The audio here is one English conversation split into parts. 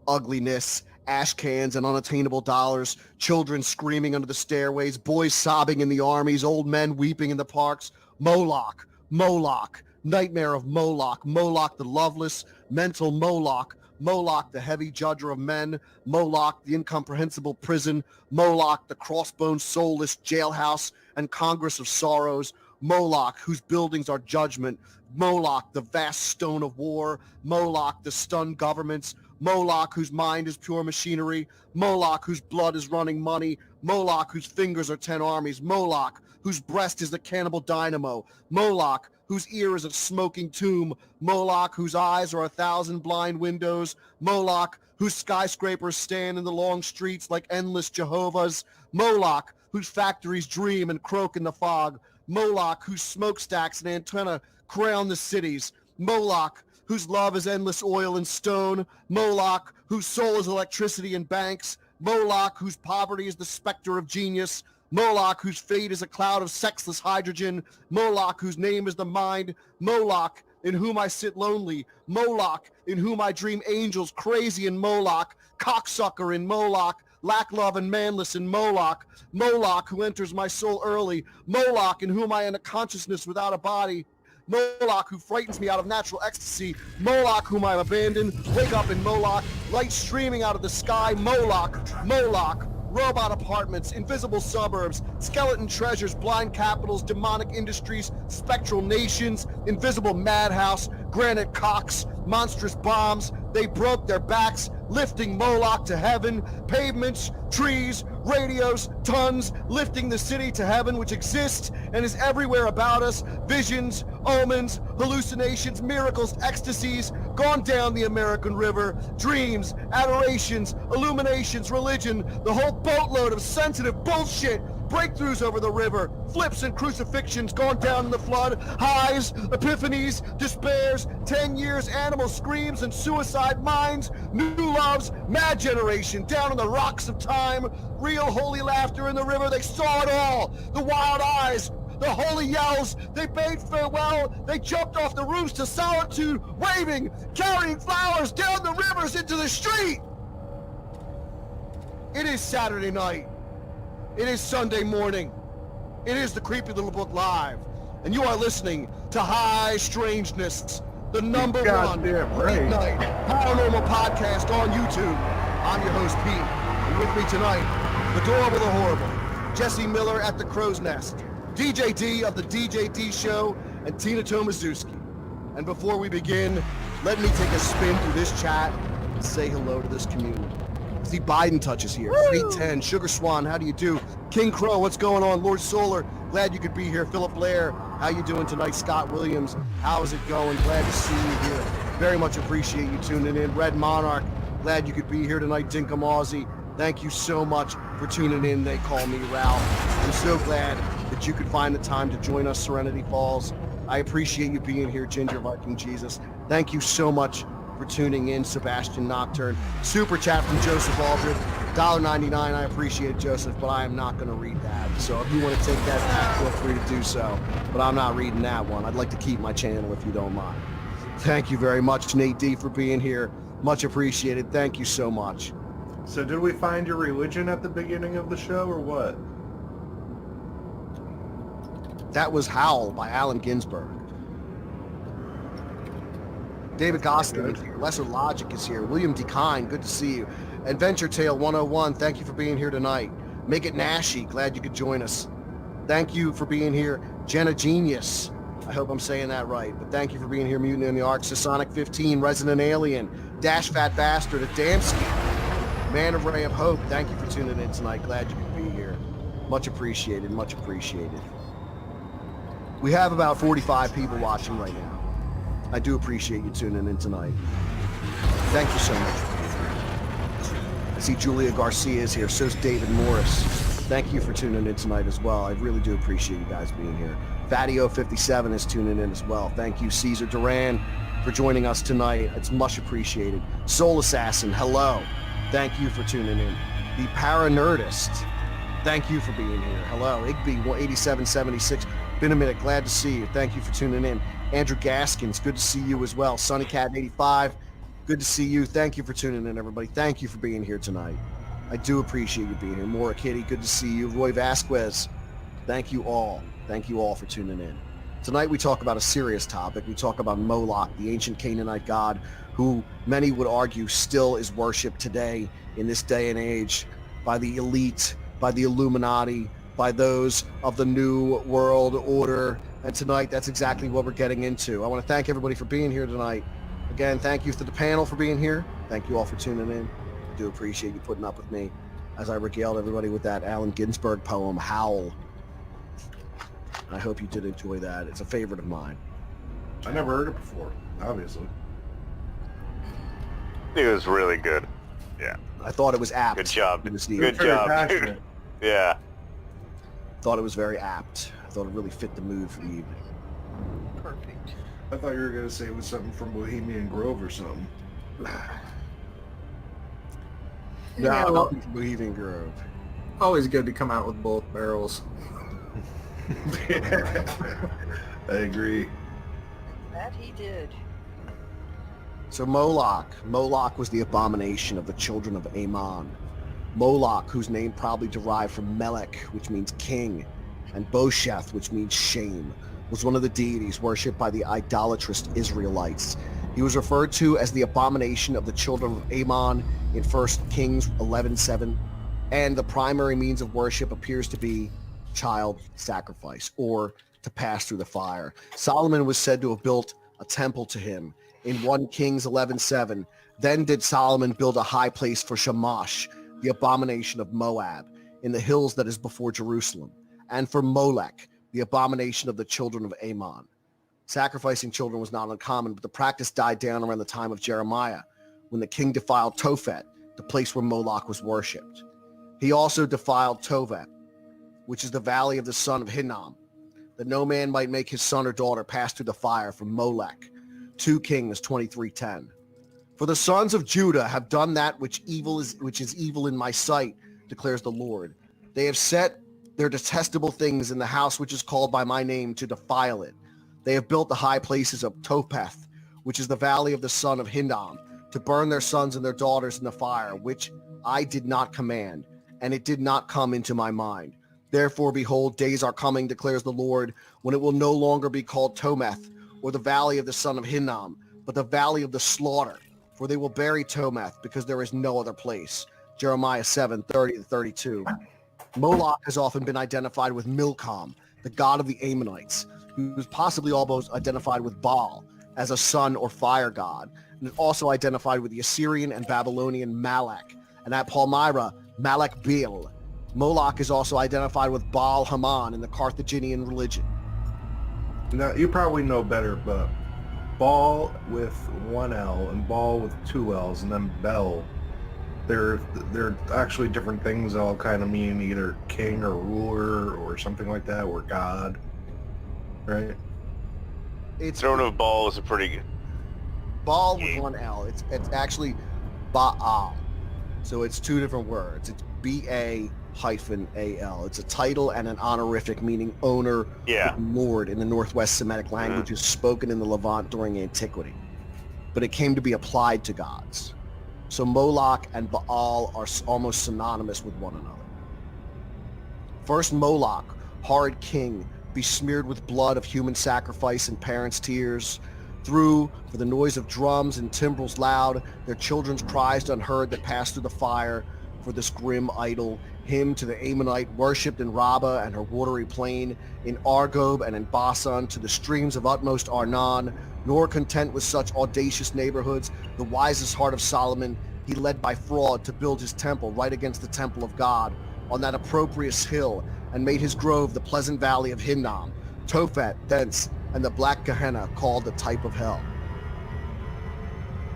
ugliness, ash cans and unattainable dollars, children screaming under the stairways, boys sobbing in the armies, old men weeping in the parks. Moloch, Moloch, nightmare of Moloch, Moloch the loveless, mental Moloch, Moloch the heavy judger of men, Moloch the incomprehensible prison, Moloch the crossbones soulless jailhouse and congress of sorrows, Moloch whose buildings are judgment, Moloch the vast stone of war, Moloch the stunned governments, Moloch whose mind is pure machinery, Moloch whose blood is running money, Moloch whose fingers are 10 armies, Moloch whose breast is the cannibal dynamo, Moloch whose ear is a smoking tomb, Moloch whose eyes are 1,000 blind windows, Moloch whose skyscrapers stand in the long streets like endless Jehovah's, Moloch whose factories dream and croak in the fog, Moloch whose smokestacks and antenna crown the cities, Moloch whose love is endless oil and stone, Moloch whose soul is electricity and banks, Moloch whose poverty is the specter of genius, Moloch whose fate is a cloud of sexless hydrogen, Moloch whose name is the mind, Moloch in whom I sit lonely, Moloch in whom I dream angels crazy in Moloch, cocksucker in Moloch, lack love and manless in Moloch, Moloch who enters my soul early, Moloch in whom I am a consciousness without a body, Moloch who frightens me out of natural ecstasy, Moloch whom I abandon, wake up in Moloch, light streaming out of the sky, Moloch, Moloch, robot apartments, invisible suburbs, skeleton treasures, blind capitals, demonic industries, spectral nations, invisible madhouse, granite cocks, monstrous bombs. They broke their backs, lifting Moloch to heaven, pavements, trees, radios, tons, lifting the city to heaven, which exists and is everywhere about us. Visions, omens, hallucinations, miracles, ecstasies, gone down the American River, dreams, adorations, illuminations, religion, the whole boatload of sensitive bullshit, breakthroughs over the river, flips and crucifixions gone down in the flood, highs, epiphanies, despairs, 10 years, animal screams and suicide minds, new loves, mad generation, down on the rocks of time, real holy laughter in the river, they saw it all, the wild eyes, the holy yells, they bade farewell, they jumped off the roofs to solitude, waving, carrying flowers down the rivers into the street. It is Saturday night. It is Sunday morning. It is the Creepy Little Book Live. And you are listening to High Strangeness, the number one late night paranormal podcast on YouTube. I'm your host, Pete. And with me tonight, the Adorable the Horrible, Jesse Miller at the Crow's Nest, DJ D of the DJ D Show, and Tina Tomaszewski. And before we begin, let me take a spin through this chat and say hello to this community. See, Biden touches here. 310, Sugar Swan, how do you do? King Crow, what's going on? Lord Solar, glad you could be here. Philip Blair, how you doing tonight? Scott Williams, how is it going? Glad to see you here. Very much appreciate you tuning in. Red Monarch, glad you could be here tonight. Dinkum Aussie, thank you so much for tuning in. They call me Ralph. I'm so glad that you could find the time to join us, Serenity Falls. I appreciate you being here, Ginger Viking Jesus. Thank you so much for tuning in, Sebastian Nocturne. Super chat from Joseph Aldred, $1.99. I appreciate it, Joseph, but I am not going to read that. So if you want to take that back, feel free to do so. But I'm not reading that one. I'd like to keep my channel if you don't mind. Thank you very much, Nate D, for being here. Much appreciated. Thank you so much. So did we find your religion at the beginning of the show, or what? That was Howl by Allen Ginsberg. David Gosling is here. Lesser Logic is here. William DeKine, good to see you. Adventure Tale 101, thank you for being here tonight. Make It Nashy, glad you could join us. Thank you for being here. Jenna Genius, I hope I'm saying that right, but thank you for being here. Mutant in the Ark, Sonic 15, Resident Alien, Dash Fat Bastard, Adamski, Man of Ray of Hope, thank you for tuning in tonight. Glad you could be here. Much appreciated, much appreciated. We have about 45 people watching right now. I do appreciate you tuning in tonight. Thank you so much for being here. I see Julia Garcia is here. So's David Morris. Thank you for tuning in tonight as well. I really do appreciate you guys being here. Fatio57 is tuning in as well. Thank you, Caesar Duran, for joining us tonight. It's much appreciated. Soul Assassin, hello. Thank you for tuning in. The Paranerdist, thank you for being here. Hello. Igby 8776. Been a minute. Glad to see you. Thank you for tuning in. Andrew Gaskins, good to see you as well. Sunnycat 85, Good to see you. Thank you for tuning in, everybody. Thank you for being here tonight. I do appreciate you being here. Mora Kitty, good to see you. Roy Vasquez, thank you all. Thank you all for tuning in. Tonight we talk about a serious topic. We talk about Moloch, the ancient Canaanite god, who many would argue still is worshipped today in this day and age by the elite, by the Illuminati, by those of the New World Order. And tonight, that's exactly what we're getting into. I want to thank everybody for being here tonight. Again, thank you to the panel for being here. Thank you all for tuning in. I do appreciate you putting up with me as I regaled everybody with that Allen Ginsberg poem, Howl. I hope you did enjoy that. It's a favorite of mine. I never heard it before, obviously. It was really good. Yeah. I thought it was apt. Good job. Good Good job, dude. Yeah. Thought it was very apt. I thought it really fit the mood for the evening. Perfect. I thought you were going to say it was something from Bohemian Grove or something. No, nothing from Bohemian Grove. Always good to come out with both barrels. I agree. That he did. So Moloch was the abomination of the children of Ammon. Moloch, whose name probably derived from Melech, which means king, and Bosheth, which means shame, was one of the deities worshipped by the idolatrous Israelites. He was referred to as the abomination of the children of Ammon in 1 Kings 11:7, and the primary means of worship appears to be child sacrifice, or to pass through the fire. Solomon was said to have built a temple to him in 1 Kings 11:7. Then did Solomon build a high place for Shamash, the abomination of Moab, in the hills that is before Jerusalem, and for Molech, the abomination of the children of Ammon. Sacrificing children was not uncommon, but the practice died down around the time of Jeremiah, when the king defiled Tophet, the place where Moloch was worshipped. He also defiled Tovet, which is the valley of the son of Hinnom, that no man might make his son or daughter pass through the fire, from Molech. 2 Kings 23:10. For the sons of Judah have done that which is evil in my sight, declares the Lord. They have set their detestable things in the house which is called by my name, to defile it. They have built the high places of Topheth, which is the valley of the son of Hinnom, to burn their sons and their daughters in the fire, which I did not command, and it did not come into my mind. Therefore, behold, days are coming, declares the Lord, when it will no longer be called Tometh, or the valley of the son of Hinnom, but the valley of the slaughter, for they will bury Tometh, because there is no other place. Jeremiah 7:30-32. Moloch has often been identified with Milcom, the god of the Ammonites, who was possibly almost identified with Baal as a sun or fire god, and is also identified with the Assyrian and Babylonian Malak, and at Palmyra, Malak Beel. Moloch is also identified with Baal Haman in the Carthaginian religion. Now, you probably know better, but Baal with one L and Baal with two L's, and then Bel, they're actually different things that all kind of mean either king or ruler or something like that, or god, right? It's Throne of Baal is a pretty good. Baal with one L. It's actually Baal. So it's two different words. It's B-A-A-L. It's a title and an honorific, meaning owner, Yeah. or lord in the Northwest Semitic languages spoken in the Levant during antiquity. But it came to be applied to gods. So Moloch and Baal are almost synonymous with one another. First Moloch, horrid king, besmeared with blood of human sacrifice and parents' tears, through, for the noise of drums and timbrels loud, their children's cries unheard that passed through the fire, for this grim idol, him to the Ammonite worshipped in Rabbah and her watery plain, in Argob and in Basan, to the streams of utmost Arnon, nor content with such audacious neighborhoods, the wisest heart of Solomon, he led by fraud to build his temple right against the temple of God, on that opprobrious hill, and made his grove the pleasant valley of Hinnom, Tophet thence, and the black Gehenna called the type of hell.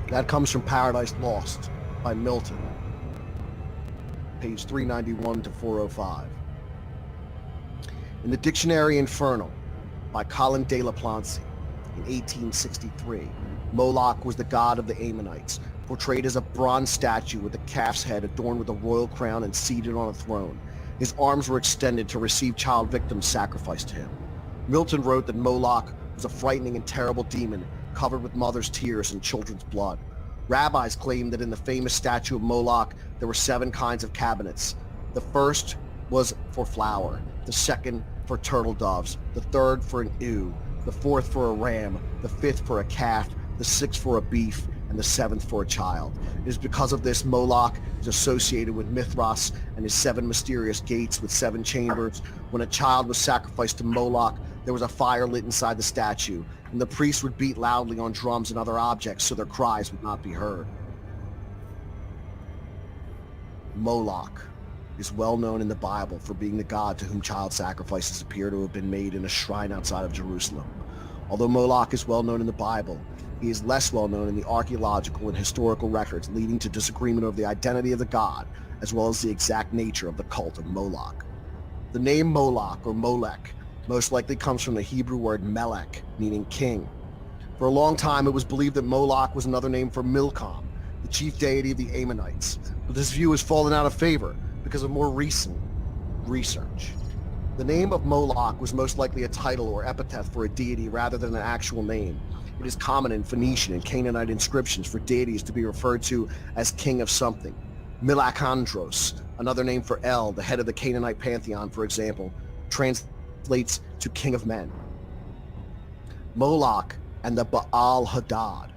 That comes from Paradise Lost by Milton, page 391 to 405. In the Dictionary Infernal by Colin de la Plancy in 1863, Moloch was the god of the Ammonites, portrayed as a bronze statue with a calf's head adorned with a royal crown and seated on a throne. His arms were extended to receive child victims sacrificed to him. Milton wrote that Moloch was a frightening and terrible demon covered with mothers' tears and children's blood. Rabbis claim that in the famous statue of Moloch, there were 7 kinds of cabinets. The first was for flour, the second for turtle doves, the third for an ewe, the fourth for a ram, the fifth for a calf, the sixth for a beef, and the 7th for a child. It is because of this Moloch is associated with Mithras and his 7 mysterious gates with 7 chambers. When a child was sacrificed to Moloch, there was a fire lit inside the statue, and the priests would beat loudly on drums and other objects so their cries would not be heard. Moloch is well known in the Bible for being the god to whom child sacrifices appear to have been made in a shrine outside of Jerusalem. Although Moloch is well known in the Bible, he is less well known in the archaeological and historical records, leading to disagreement over the identity of the god, as well as the exact nature of the cult of Moloch. The name Moloch or Molech most likely comes from the Hebrew word melech, meaning king. For a long time, it was believed that Moloch was another name for Milcom, the chief deity of the Ammonites, but this view has fallen out of favor because of more recent research. The name of Moloch was most likely a title or epithet for a deity rather than an actual name. It is common in Phoenician and Canaanite inscriptions for deities to be referred to as king of something. Milachandros, another name for El, the head of the Canaanite pantheon, for example, translates to king of men. Moloch and the Baal Hadad.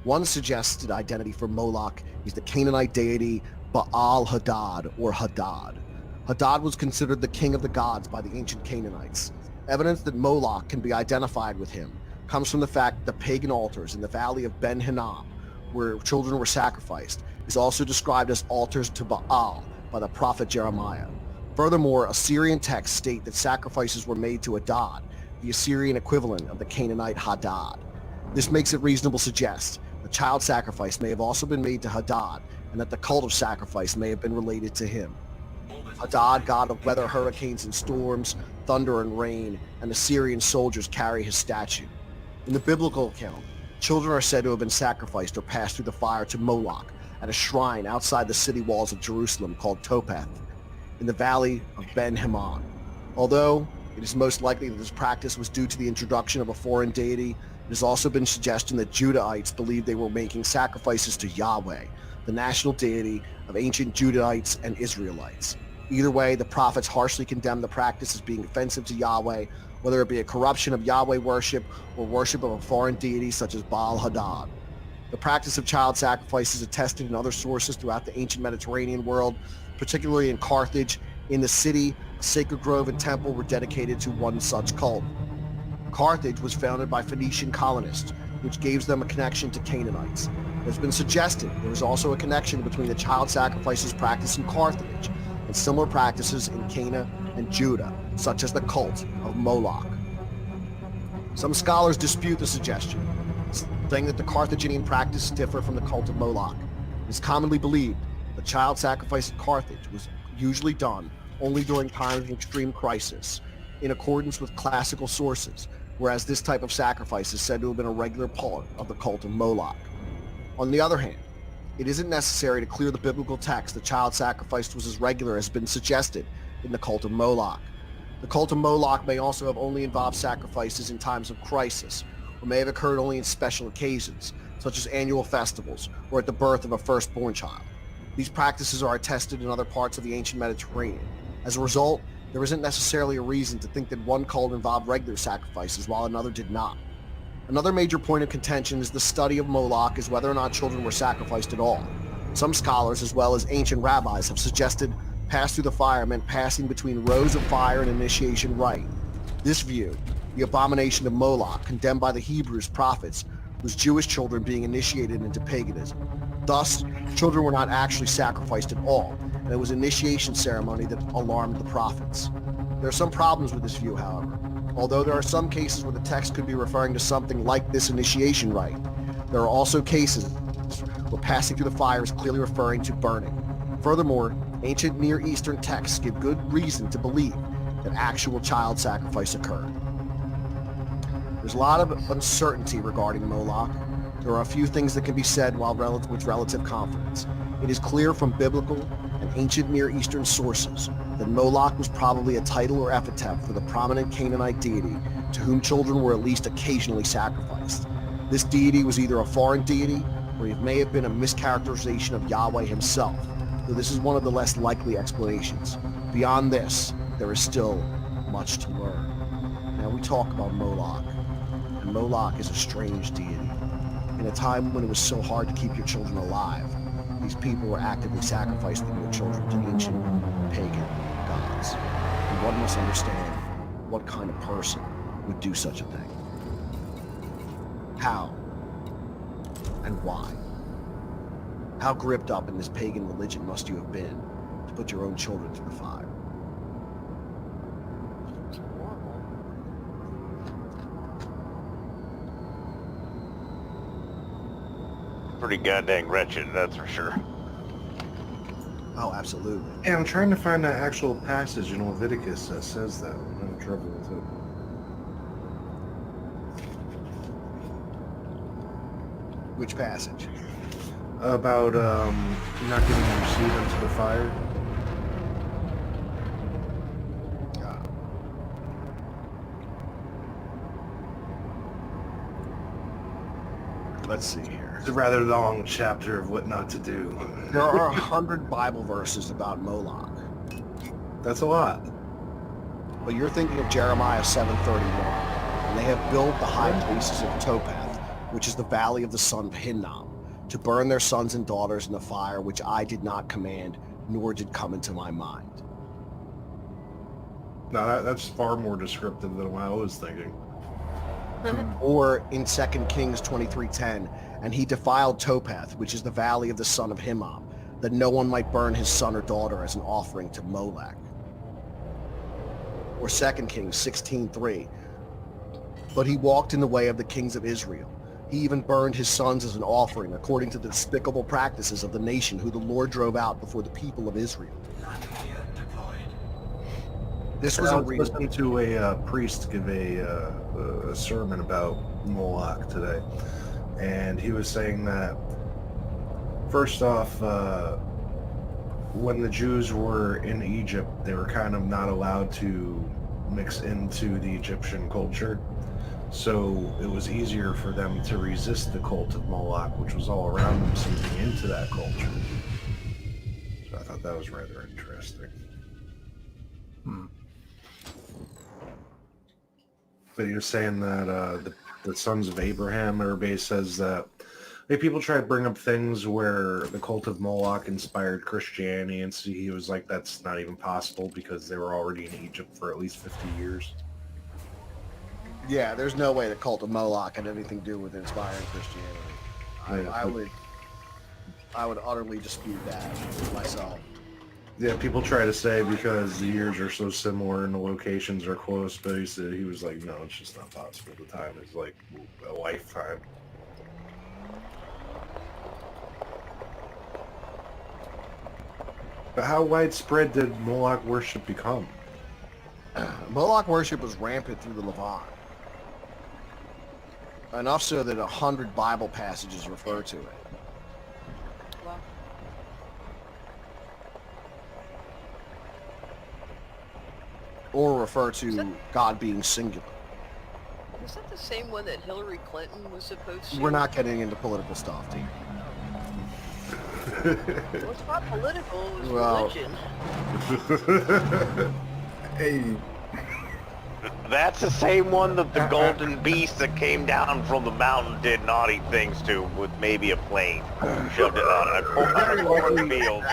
One suggested identity for Moloch is the Canaanite deity Baal Hadad or Hadad. Hadad was considered the king of the gods by the ancient Canaanites. Evidence that Moloch can be identified with him comes from the fact that the pagan altars in the valley of Ben Hinnom, where children were sacrificed, is also described as altars to Baal by the prophet Jeremiah. Furthermore, Assyrian texts state that sacrifices were made to Hadad, the Assyrian equivalent of the Canaanite Hadad. This makes it reasonable to suggest that child sacrifice may have also been made to Hadad, and that the cult of sacrifice may have been related to him. Hadad, god of weather, hurricanes and storms, thunder and rain, and Assyrian soldiers carry his statue. In the biblical account, children are said to have been sacrificed or passed through the fire to Moloch at a shrine outside the city walls of Jerusalem called Topeth, in the valley of Ben Hinnom. Although it is most likely that this practice was due to the introduction of a foreign deity, it has also been suggested that Judahites believed they were making sacrifices to Yahweh, the national deity of ancient Judahites and Israelites. Either way, the prophets harshly condemned the practice as being offensive to Yahweh, whether it be a corruption of Yahweh worship or worship of a foreign deity such as Baal Hadad. The practice of child sacrifice is attested in other sources throughout the ancient Mediterranean world, particularly in Carthage. In the city, a sacred grove and temple were dedicated to one such cult. Carthage was founded by Phoenician colonists, which gives them a connection to Canaanites. It has been suggested there is also a connection between the child sacrifices practiced in Carthage and similar practices in Cana and Judah, such as the cult of Moloch. Some scholars dispute the suggestion, saying that the Carthaginian practice differ from the cult of Moloch. It is commonly believed that child sacrifice at Carthage was usually done only during times of extreme crisis, in accordance with classical sources, whereas this type of sacrifice is said to have been a regular part of the cult of Moloch. On the other hand, it isn't necessary to clear the biblical text that child sacrifice was as regular as has been suggested in the cult of Moloch. The cult of Moloch may also have only involved sacrifices in times of crisis, or may have occurred only in special occasions, such as annual festivals or at the birth of a firstborn child. These practices are attested in other parts of the ancient Mediterranean. As a result, there isn't necessarily a reason to think that one cult involved regular sacrifices while another did not. Another major point of contention is the study of Moloch is whether or not children were sacrificed at all. Some scholars, as well as ancient rabbis, have suggested pass through the fire meant passing between rows of fire and initiation rite. This view, the abomination of Moloch, condemned by the Hebrews prophets, was Jewish children being initiated into paganism. Thus, children were not actually sacrificed at all, and it was an initiation ceremony that alarmed the prophets. There are some problems with this view, however. Although there are some cases where the text could be referring to something like this initiation rite, there are also cases where passing through the fire is clearly referring to burning. Furthermore, ancient Near Eastern texts give good reason to believe that actual child sacrifice occurred. There's a lot of uncertainty regarding Moloch. There are a few things that can be said with relative confidence. It is clear from biblical and ancient Near Eastern sources that Moloch was probably a title or epithet for the prominent Canaanite deity to whom children were at least occasionally sacrificed. This deity was either a foreign deity or it may have been a mischaracterization of Yahweh himself, though this is one of the less likely explanations. Beyond this, there is still much to learn. Now we talk about Moloch, and Moloch is a strange deity. In a time when it was so hard to keep your children alive, these people were actively sacrificing your children to ancient pagan gods. And one must understand what kind of person would do such a thing. How? And why? How gripped up in this pagan religion must you have been to put your own children through the fire? It's horrible. Pretty goddamn wretched, that's for sure. Oh, absolutely. Yeah, I'm trying to find that actual passage in Leviticus that says that. I'm having trouble with it. Which passage? About not getting your seed into the fire. Let's see here. It's a rather long chapter of what not to do. There are 100 Bible verses about Moloch, That's a lot. but you're thinking of Jeremiah 7:31, and they have built the high places of Topeth, which is the valley of the son of Hinnom, to burn their sons and daughters in the fire which I did not command, nor did come into my mind. No, that's far more descriptive than what I was thinking. Or in 2 Kings 23:10, and he defiled Topeth, which is the valley of the son of Hinnom, that no one might burn his son or daughter as an offering to Molech. Or 2 Kings 16:3, but he walked in the way of the kings of Israel. He even burned his sons as an offering, according to the despicable practices of the nation who the Lord drove out before the people of Israel. This was I a was real... listening to a priest give a sermon about Moloch today, and he was saying that, first off, when the Jews were in Egypt, they were kind of not allowed to mix into the Egyptian culture, so it was easier for them to resist the cult of Moloch, which was all around them, sinking into that culture. So I thought that was rather interesting. But you're saying that the sons of Abraham, everybody says that people try to bring up things where the cult of Moloch inspired Christianity, and see, he was like, that's not even possible because they were already in Egypt for at least 50 years. Yeah, there's no way the cult of Moloch had anything to do with inspiring Christianity. I would utterly dispute that myself. Yeah, people try to say because the years are so similar and the locations are close, but he was like, no, it's just not possible. The time is like a lifetime. But how widespread did Moloch worship become? Moloch worship was rampant through the Levant. Enough so that 100 Bible passages refer to it. Well, Or refer to God being singular. was that the same one that Hillary Clinton was supposed to? We're not getting into political stuff, dude. Well, it's not political, it was Well- religion. Hey, That's the same one that the golden beast that came down from the mountain did naughty things to with maybe a plane. Shoved it on a cornfield.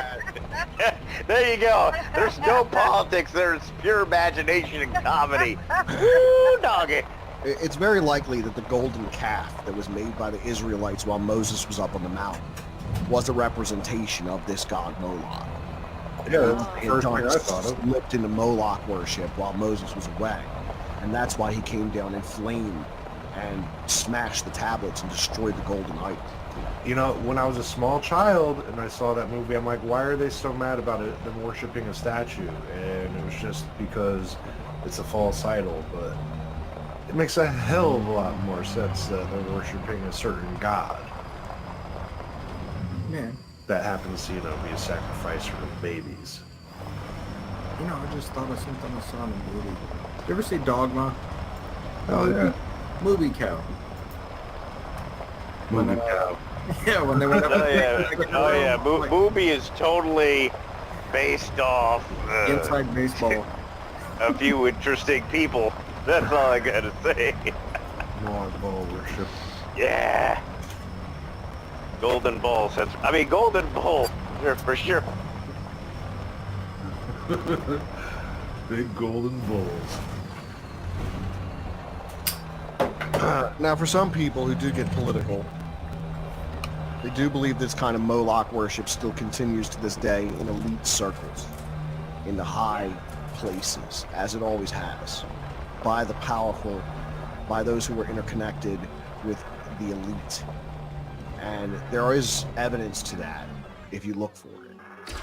There you go. There's no politics. There's pure imagination and comedy. Woo, doggy. It's very likely that the golden calf that was made by the Israelites while Moses was up on the mountain was a representation of this god Moloch. Yeah, that's the And first thing I Dark thought of. slipped into Moloch worship while Moses was away. And that's why he came down in flame and smashed the tablets and destroyed the golden idol. You know, when I was a small child and I saw that movie, I'm like, why are they so mad about it, them worshiping a statue? And it was just because it's a false idol, but it makes a hell of a lot more sense that they're worshiping a certain god man, that happens to, be a sacrifice for the babies. I just thought of something I saw in a movie. Did you ever see Dogma? Oh, yeah. Movie cow. Movie When, cow. Yeah, when they went up. Oh yeah, oh yeah. Booby is totally based off Inside baseball. a few interesting people. That's all I gotta say. More ball worship. Yeah. Golden balls. I mean, golden bull. For sure. Big golden bulls. Now, for some people who do get political, they do believe this kind of Moloch worship still continues to this day in elite circles, in the high places, as it always has, by the powerful, by those who are interconnected with the elite. And there is evidence to that if you look for it.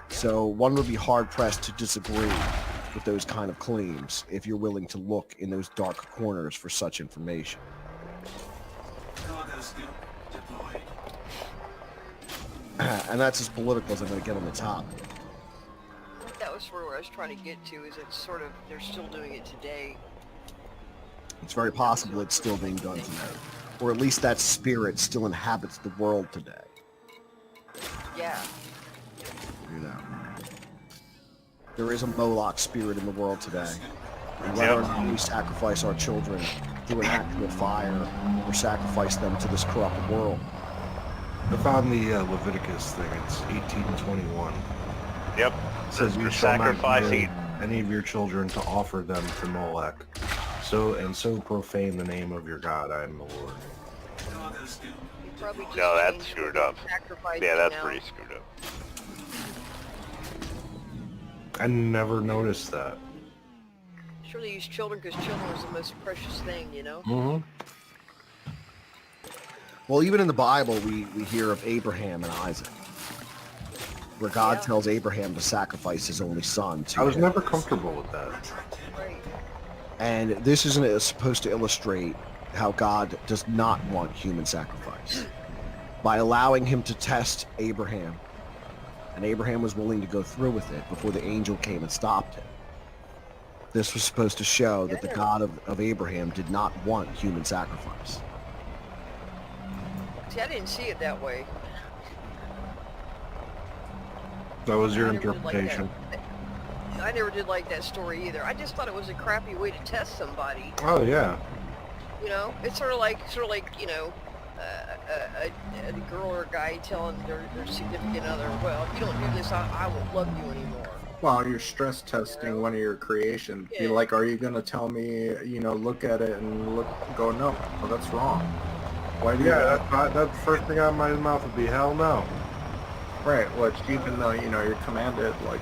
So one would be hard-pressed to disagree with those kind of claims if you're willing to look in those dark corners for such information. And that's as political as I'm going to get on the topic. I think that was sort of where I was trying to get to, is it's sort of, they're still doing it today. It's very possible it's still being done today. Or at least that spirit still inhabits the world today. Yeah. You know. There is a Moloch spirit in the world today. And whether or not we sacrifice our children through an act of fire or sacrifice them to this corrupt world. I found the Leviticus thing. It's 18:21. Yep. It says you shall not Sacrificing. give any of your children to offer them to Molech. So profane the name of your God. I am the Lord. You probably just No, that's changed screwed the up. sacrificing Yeah, that's now. pretty screwed up. I never noticed that. Sure, they use children because children is the most precious thing, you know? Mm-hmm. Well, even in the Bible, we hear of Abraham and Isaac, where God Yeah. tells Abraham to sacrifice his only son to I was him. never comfortable with that. Right. And this isn't supposed to illustrate how God does not want human sacrifice. By allowing him to test Abraham, and Abraham was willing to go through with it before the angel came and stopped him. This was supposed to show that the God of Abraham did not want human sacrifice. See, I didn't see it that way. That was your I never did like interpretation. that. I never did like that story either. I just thought it was a crappy way to test somebody. Oh yeah. You know, it's sort of like you know, a girl or a guy telling their significant other, well, if you don't do this, I won't love you anymore. Well, you're stress testing one of your creations. Be Yeah. like, are you going to tell me, you know, look at it and go, no, well, that's wrong. Why do you? Yeah, that's the first thing out of my mouth would be hell no. Right, which even though, you know, you're commanded, like,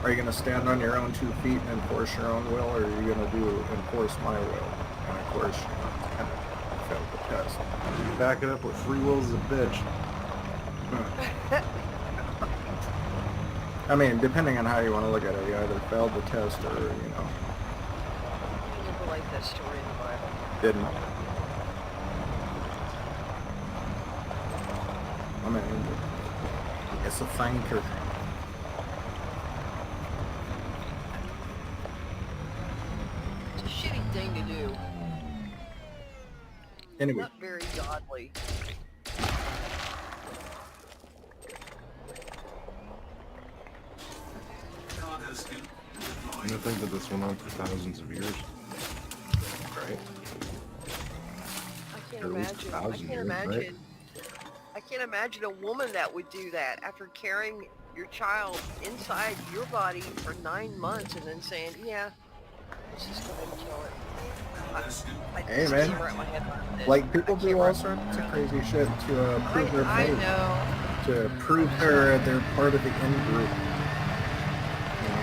are you going to stand on your own 2 feet and enforce your own will, or are you going to enforce my will? And of course, you know, kind of failed the test. You back it up with free will as a bitch. I mean, depending on how you want to look at it, you either failed the test or, you know, I never liked that story in the Bible. didn't. I mean, it's a thinker. It's a shitty thing to do. Anyway, Not very godly. You don't think that this went on for thousands of years? Right? I can't At least imagine. 1,000 years, right? I can't imagine a woman that would do that after carrying your child inside your body for 9 months and then saying, yeah, let's just go ahead and kill it. I Hey, just man. can't wrap my head around it. like, people I do can't all wrap- sorts of crazy shit to prove their I faith. know. To prove they're part of the in-group.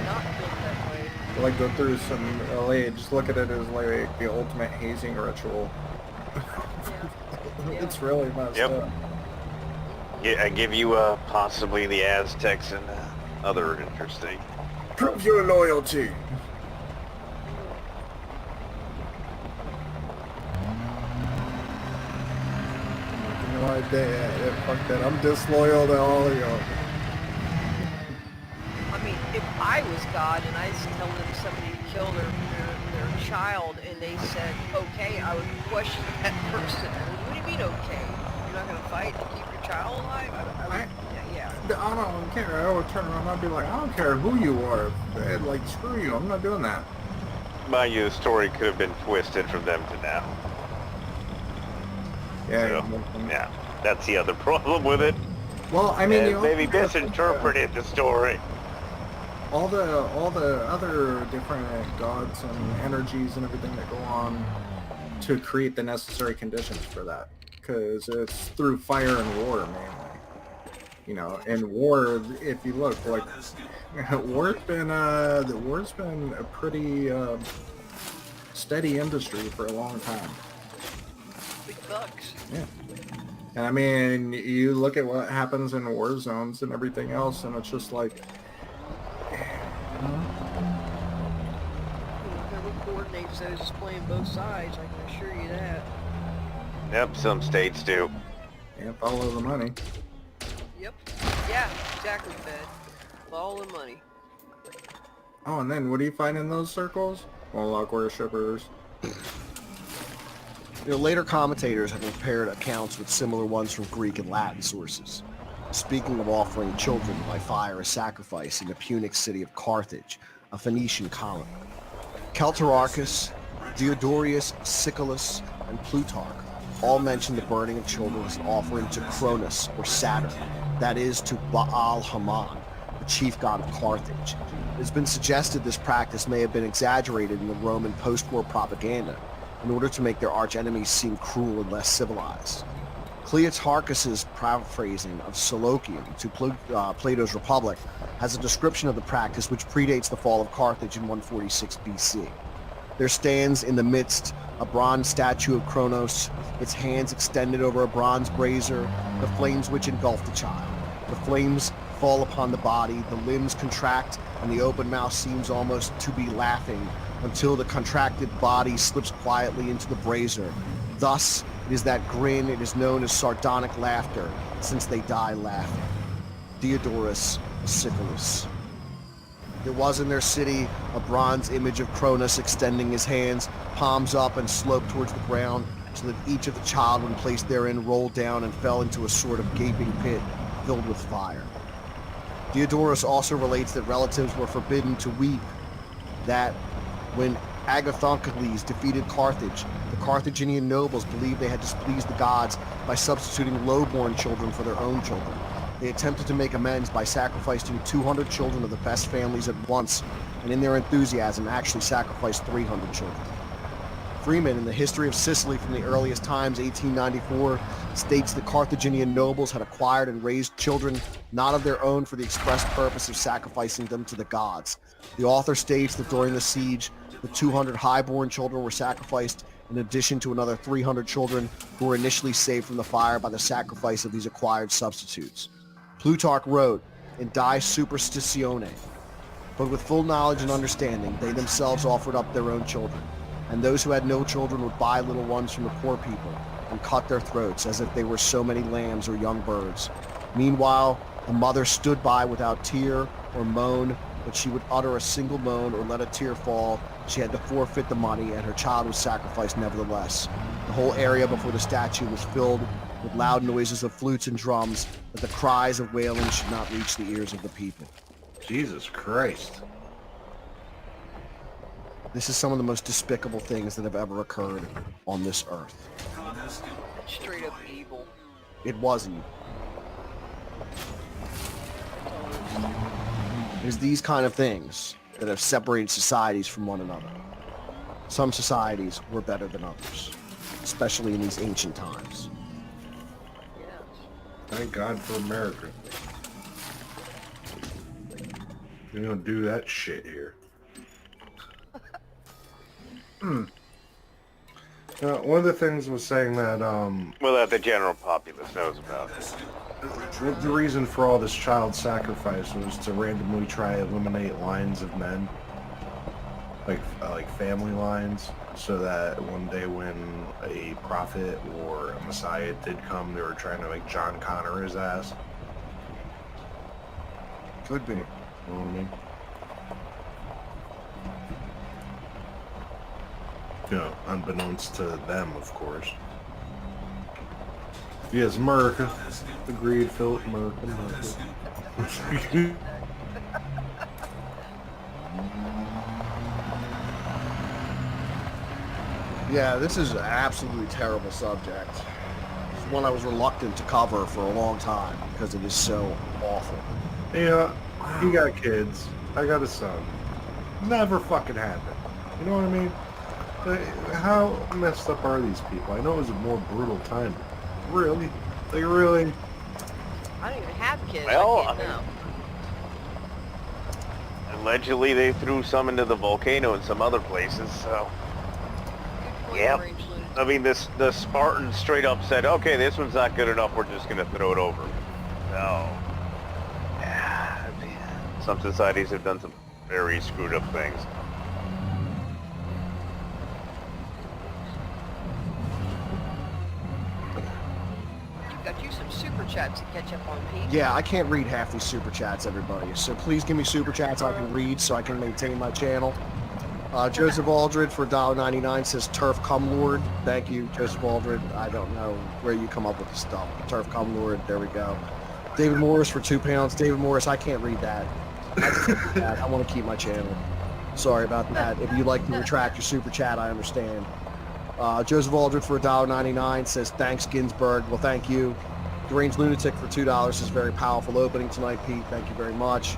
Not built that way. Like, go through some LA, just look at it as like the ultimate hazing ritual. Yeah. It's really messed Yep. up. Yeah, I give you possibly the Aztecs and other interesting. Prove your loyalty. You know what? Fuck that. I'm disloyal to all of y'all. I mean, if I was God and I was telling them somebody to kill their child and they said, okay, I would question that person. What do you mean, okay? not going to fight to keep your child alive? Yeah. I don't care. I would turn around and I'd be like, I don't care who you are. Like, screw you. I'm not doing that. Mind you, the story could have been twisted from them to now. Yeah. So, yeah, that's the other problem with it. Well, I mean, you Maybe misinterpreted the story. all the other different gods and energies and everything that go on to create the necessary conditions for that, because it's through fire and war mainly. You know, and war, if you look, like, war's been a pretty steady industry for a long time. Big bucks. Yeah. And I mean, you look at what happens in war zones and everything else, and it's just like, Whoever coordinates those is playing both sides, I can assure you that. Yep, some states do. yeah, follow the money. Yep. Yeah, exactly, Fed. All the money. Oh, and then what do you find in those circles? Moloch worshippers. Later commentators have prepared accounts with similar ones from Greek and Latin sources. Speaking of offering children by fire as sacrifice in the Punic city of Carthage, a Phoenician colony. Celtarchus, Diodorus Siculus, and Plutarch all mention the burning of children as an offering to Cronus, or Saturn, that is, to Baal Haman, the chief god of Carthage. It has been suggested this practice may have been exaggerated in the Roman post-war propaganda in order to make their arch-enemies seem cruel and less civilized. Cleotarchus's paraphrasing of Solochium to Plato's Republic has a description of the practice which predates the fall of Carthage in 146 BC. There stands in the midst a bronze statue of Cronos, its hands extended over a bronze brazier, the flames which engulf the child. The flames fall upon the body, the limbs contract, and the open mouth seems almost to be laughing until the contracted body slips quietly into the brazier. Thus, it is that grin it is known as sardonic laughter, since they die laughing. Diodorus Siculus. There was in their city a bronze image of Cronus extending his hands, palms up and sloped towards the ground, so that each of the child when placed therein rolled down and fell into a sort of gaping pit filled with fire. Diodorus also relates that relatives were forbidden to weep, that when Agathocles defeated Carthage, the Carthaginian nobles believed they had displeased the gods by substituting low-born children for their own children. They attempted to make amends by sacrificing 200 children of the best families at once, and in their enthusiasm actually sacrificed 300 children. Freeman, in the History of Sicily from the earliest times, 1894, states that Carthaginian nobles had acquired and raised children not of their own for the express purpose of sacrificing them to the gods. The author states that during the siege, the 200 high-born children were sacrificed in addition to another 300 children who were initially saved from the fire by the sacrifice of these acquired substitutes. Plutarch wrote in Die Superstitione, but with full knowledge and understanding, they themselves offered up their own children, and those who had no children would buy little ones from the poor people and cut their throats as if they were so many lambs or young birds. Meanwhile, the mother stood by without tear or moan, but she would utter a single moan or let a tear fall. She had to forfeit the money, and her child was sacrificed nevertheless. The whole area before the statue was filled with loud noises of flutes and drums, but the cries of wailing should not reach the ears of the people. Jesus Christ. This is some of the most despicable things that have ever occurred on this earth. Straight up evil. It wasn't. It is these kind of things that have separated societies from one another. Some societies were better than others, especially in these ancient times. Yes. Thank God for America. We don't do that shit here. One of the things was saying that Well, that the general populace knows about. the reason for all this child sacrifice was to randomly try eliminate lines of men, like family lines, so that one day when a prophet or a messiah did come, they were trying to make John Connor his ass. Could be. You know what I mean? You know, unbeknownst to them, of course. Yes, America. Agreed, Philip. America. Yeah, this is an absolutely terrible subject. It's one I was reluctant to cover for a long time because it is so awful. Yeah, you got kids. I got a son. Never fucking happened. You know what I mean? How messed up are these people? I know it was a more brutal time. Really? Like, really? I don't even have kids. Well, I can't know. Allegedly, they threw some into the volcano in some other places, so... Good point, Yep. Range Lunatic. I mean, the Spartan straight up said, okay, this one's not good enough, we're just going to throw it over. So... Yeah, some societies have done some very screwed up things. Got you some super chats to catch up on, Pete. Yeah, I can't read half these super chats, everybody. So please give me super chats I can read so I can maintain my channel. Joseph Aldred for $1.99 says Turf Cumlord. Thank you, Joseph Aldred. I don't know where you come up with the stuff. Turf Cumlord, there we go. David Morris for £2. David Morris, I can't read that. I want to keep my channel. Sorry about that. If you'd like to retract your super chat, I understand. Joseph Aldred for $1.99 says thanks Ginsburg. Well, thank you. Deranged Lunatic for $2 says very powerful opening tonight, Pete. Thank you very much.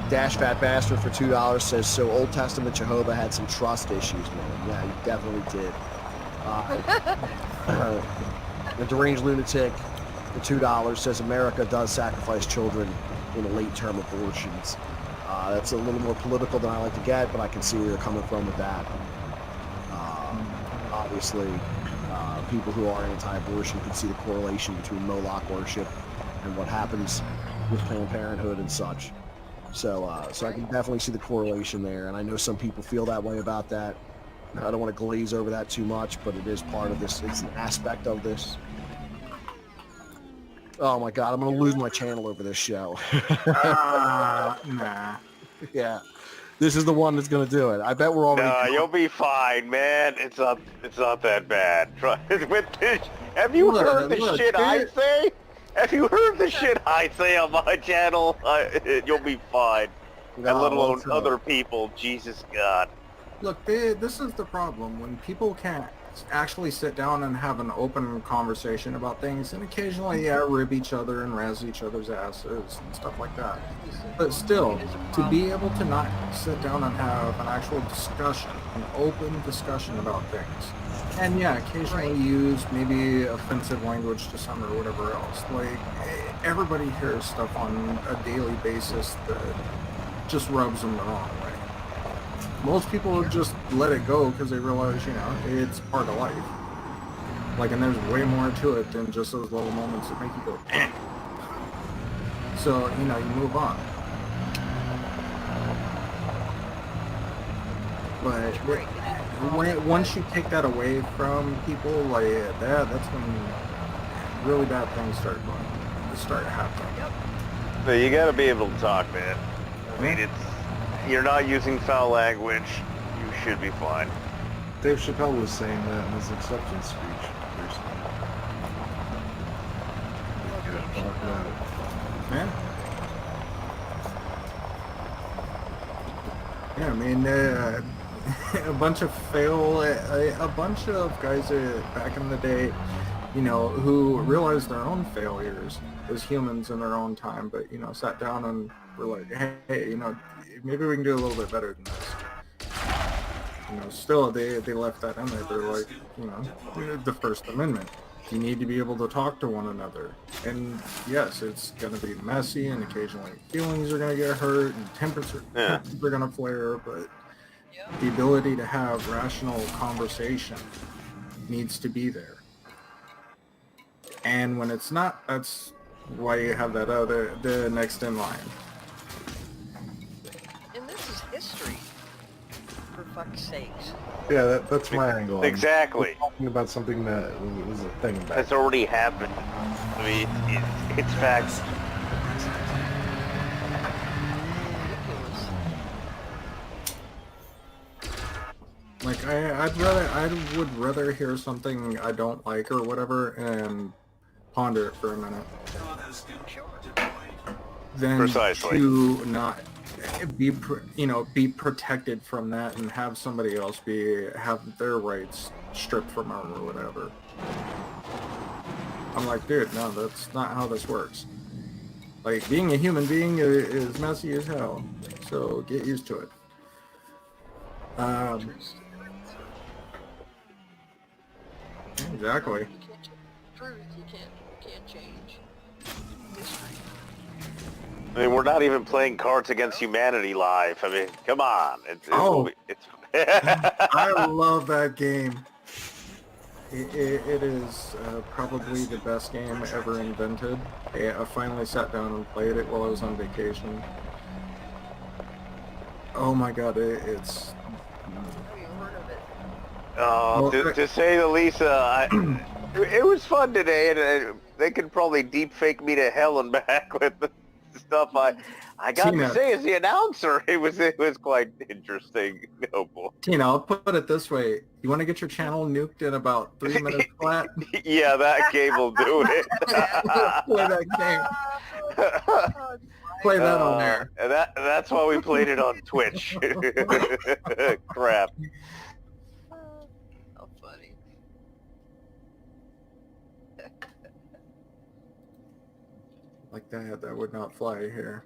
Dash Fat Bastard for $2 says so Old Testament Jehovah had some trust issues, man. Yeah, he definitely did. The Deranged Lunatic for $2 says America does sacrifice children in late-term abortions. That's a little more political than I like to get, but I can see where you're coming from with that. Obviously, people who are anti-abortion can see the correlation between Moloch worship and what happens with Planned Parenthood and such. So I can definitely see the correlation there, and I know some people feel that way about that. I don't want to glaze over that too much, but it is part of this. It's an aspect of this. Oh my God, I'm going to lose my channel over this show. Nah. Yeah. This is the one that's going to do it. I bet we're already... No, you'll be fine, man. It's not that bad. With this, have you heard the shit I say? Have you heard the shit I say on my channel? You'll be fine. And let alone other people. Jesus God. Look, this is the problem. When people can't actually sit down and have an open conversation about things, and occasionally, rib each other and razz each other's asses and stuff like that. But still, to be able to not sit down and have an actual discussion, an open discussion about things, and occasionally use maybe offensive language to some or whatever else. Like, everybody hears stuff on a daily basis that just rubs them the wrong way. Most people just let it go because they realize, it's part of life. Like, and there's way more to it than just those little moments that make you go, eh. So, you move on. But once you take that away from people like that's when really bad things start happening. So you gotta be able to talk, man. I mean, you're not using foul language. You should be fine. Dave Chappelle was saying that in his acceptance speech recently. Yeah, I mean, a bunch of guys back in the day, who realized their own failures as humans in their own time, but, sat down and were like, hey, maybe we can do a little bit better than this. Still, they left that in there. They're like, the First Amendment. You need to be able to talk to one another. And yes, it's going to be messy, and occasionally feelings are going to get hurt, and tempers are going to flare, but the ability to have rational conversation needs to be there. And when it's not, that's why you have that the next in line. And this is history, for fuck's sakes. Yeah, that's my angle. Exactly. I'm talking about something that was a thing back. That's already happened. I mean, it's facts. Like, I would rather hear something I don't like or whatever, and ponder it for a minute. Sure. Then Precisely. to not be, be protected from that and have somebody else have their rights stripped from them or whatever. I'm like, dude, no, that's not how this works. Like, being a human being is messy as hell, so get used to it. Exactly. You can't change truth. You can't change history. I mean, we're not even playing Cards Against Humanity live. I mean, come on. It's I love that game. It is probably the best game ever invented. I finally sat down and played it while I was on vacation. Oh my god, it's... Have you heard of it? To say the least, it was fun today, and they could probably deep fake me to hell and back with the stuff I got Tina. to say as the announcer. It was quite interesting. Oh boy. Tina, I'll put it this way. You want to get your channel nuked in about 3 minutes flat? Yeah, that game will do it. Play that game. Play that on there. And that's why we played it on Twitch. Crap. How funny. Like that would not fly here.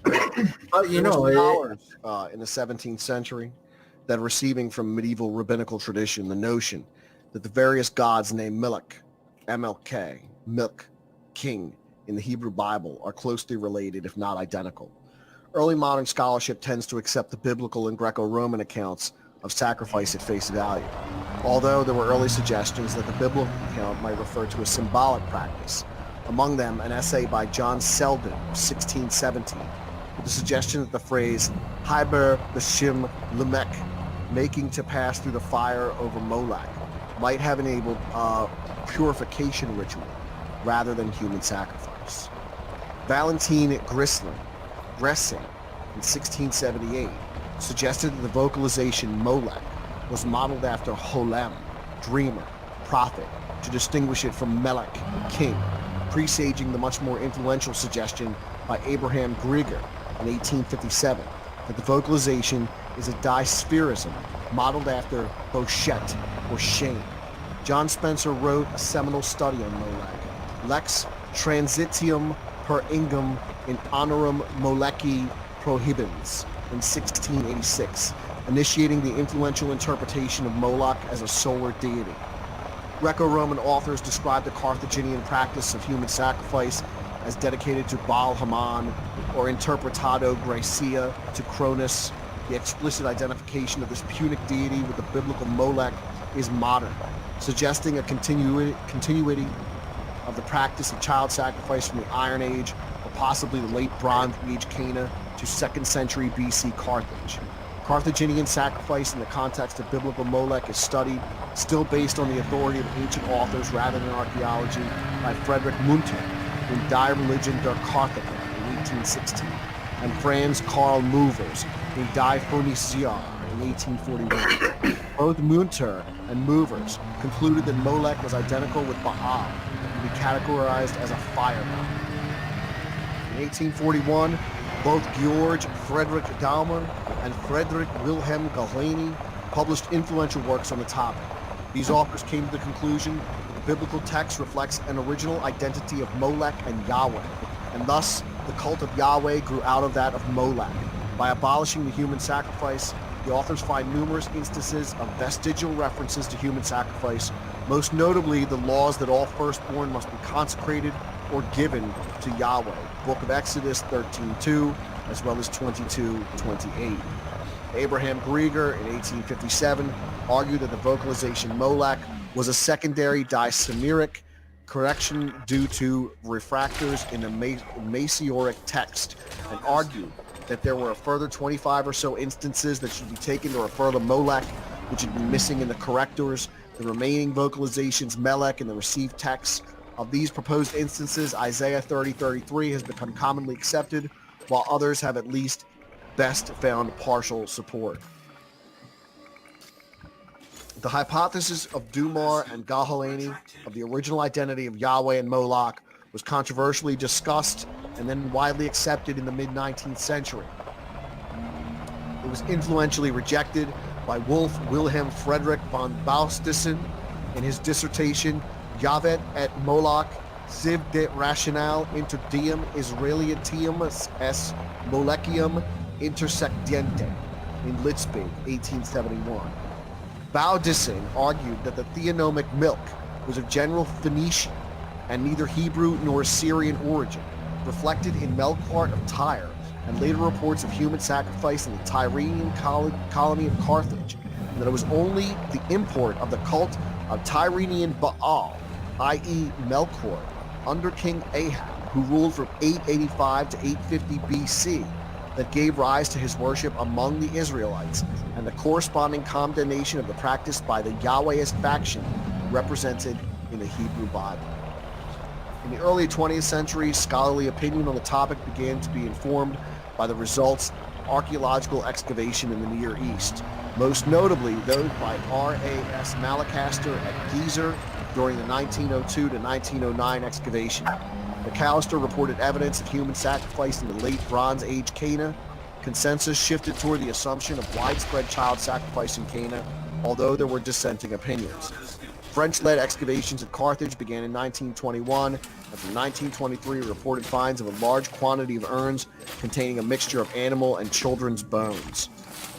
But you know, scholars in the 17th century that receiving from medieval rabbinical tradition the notion that the various gods named Milk, MLK, Milk, King in the Hebrew Bible are closely related, if not identical. Early modern scholarship tends to accept the biblical and Greco-Roman accounts of sacrifice at face value, although there were early suggestions that the biblical account might refer to a symbolic practice. Among them, an essay by John Selden, 1617, with the suggestion that the phrase Hyber B'Shim Lemek, making to pass through the fire over Moloch, might have enabled a purification ritual rather than human sacrifice. Valentine Gressing, in 1678, suggested that the vocalization Molech was modeled after Holem, dreamer, prophet, to distinguish it from Melech, king, presaging the much more influential suggestion by Abraham Grieger in 1857 that the vocalization is a dispherism modeled after Bochet or shame. John Spencer wrote a seminal study on Molech, Lex Transitium per Ingum in Honorum Molechi Prohibens, in 1686, initiating the influential interpretation of Moloch as a solar deity. Greco-Roman authors describe the Carthaginian practice of human sacrifice as dedicated to Baal Haman or Interpretado Gracia to Cronus. The explicit identification of this Punic deity with the biblical Molech is modern, suggesting a continuity of the practice of child sacrifice from the Iron Age or possibly the late Bronze Age Cana to 2nd century BC Carthage. Carthaginian sacrifice in the context of biblical Molech is studied, still based on the authority of ancient authors rather than archaeology, by Frederick Munter in Die Religion der Carthager in 1816, and Franz Karl Movers in Die Phönicier in 1841. Both Munter and Movers concluded that Molech was identical with Baal and be categorized as a fire god. In 1841, both Georg Friedrich Daumer and Friedrich Wilhelm Galeni published influential works on the topic. These authors came to the conclusion that the biblical text reflects an original identity of Molech and Yahweh, and thus the cult of Yahweh grew out of that of Molech. By abolishing the human sacrifice, the authors find numerous instances of vestigial references to human sacrifice, most notably the laws that all firstborn must be consecrated or given to Yahweh, Book of Exodus 13:2, as well as 22:28. Abraham Grieger in 1857 argued that the vocalization Molech was a secondary disemiric correction due to refractors in the Masoretic text, and argued that there were a further 25 or so instances that should be taken to refer to Molech, which had been missing in the correctors. The remaining vocalizations, Melech, in the received texts. Of these proposed instances, Isaiah 30:33 has become commonly accepted, while others have at least best found partial support. The hypothesis of Dumar and Gahalani of the original identity of Yahweh and Moloch was controversially discussed and then widely accepted in the mid-19th century. It was influentially rejected by Wolf Wilhelm Friedrich von Baustissen in his dissertation Yahweh et Moloch, sive de rationale inter diem Israelitium es Molecium intersectiente in Litzbig, 1871. Baudissen argued that the theonomic milk was of general Phoenician and neither Hebrew nor Syrian origin, reflected in Melkart of Tyre and later reports of human sacrifice in the Tyrrhenian colony of Carthage, and that it was only the import of the cult of Tyrrhenian Baal, i.e. Melkor, under King Ahab, who ruled from 885 to 850 BC, that gave rise to his worship among the Israelites and the corresponding condemnation of the practice by the Yahwehist faction represented in the Hebrew Bible. In the early 20th century, scholarly opinion on the topic began to be informed by the results of archaeological excavation in the Near East, most notably those by R.A.S. Malacaster at Gezer during the 1902 to 1909 excavation. McAllister reported evidence of human sacrifice in the late Bronze Age Cana. Consensus shifted toward the assumption of widespread child sacrifice in Cana, although there were dissenting opinions. French-led excavations at Carthage began in 1921, and from 1923 reported finds of a large quantity of urns containing a mixture of animal and children's bones.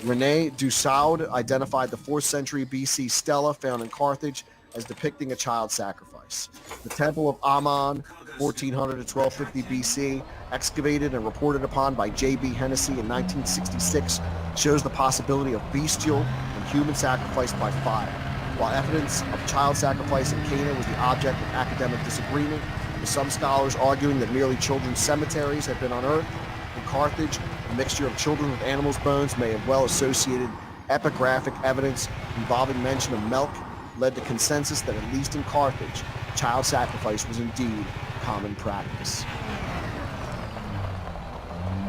René Dussaud identified the 4th century BC stela found in Carthage as depicting a child sacrifice. The Temple of Ammon, 1400 to 1250 BC, excavated and reported upon by J.B. Hennessy in 1966, shows the possibility of bestial and human sacrifice by fire. While evidence of child sacrifice in Cana was the object of academic disagreement, with some scholars arguing that merely children's cemeteries had been unearthed, in Carthage, a mixture of children with animals' bones may have well associated epigraphic evidence involving mention of milk led to consensus that at least in Carthage, child sacrifice was indeed common practice.